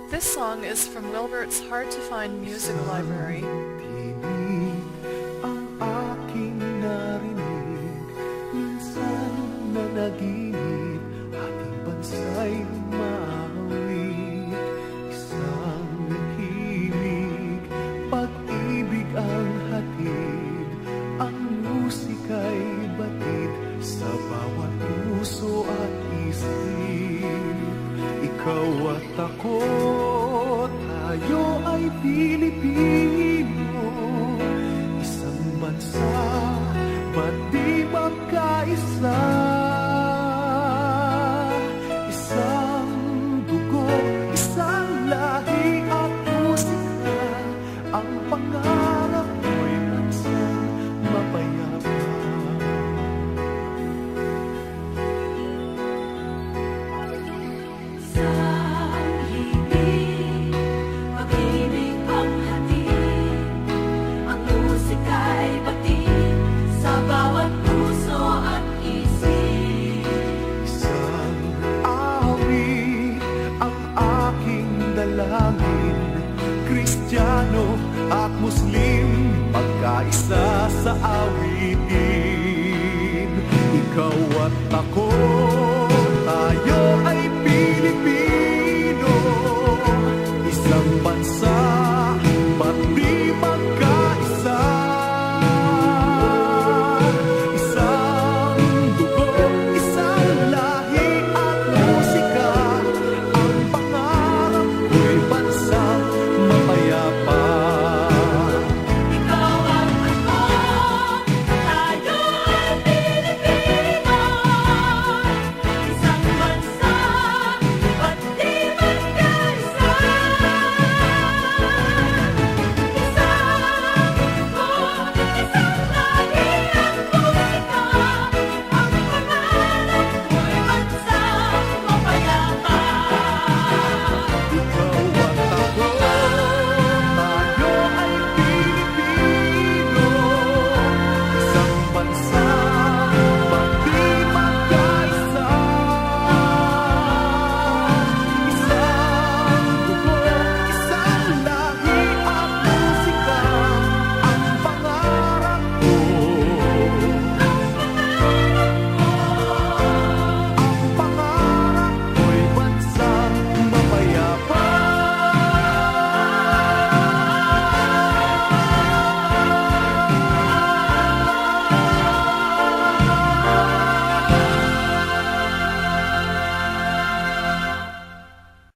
This song is from Wilbert's hard-to-find music library. Tinig ang aking narinig, minsan nanaginip, ating bansa'y umawit. Isang himig, pag-ibig ang hatid, ang musika'y batid sa bawat puso at isip. Ikaw at ako, tayo ay Pilipino, isang bansa, ba't di magkaisa? Isang dugo, isang lahi at musika, ang pangarap mo'y bansang mapayapa. Kristiyano at Muslim, pagkaisa sa awitin. Ikaw at ako,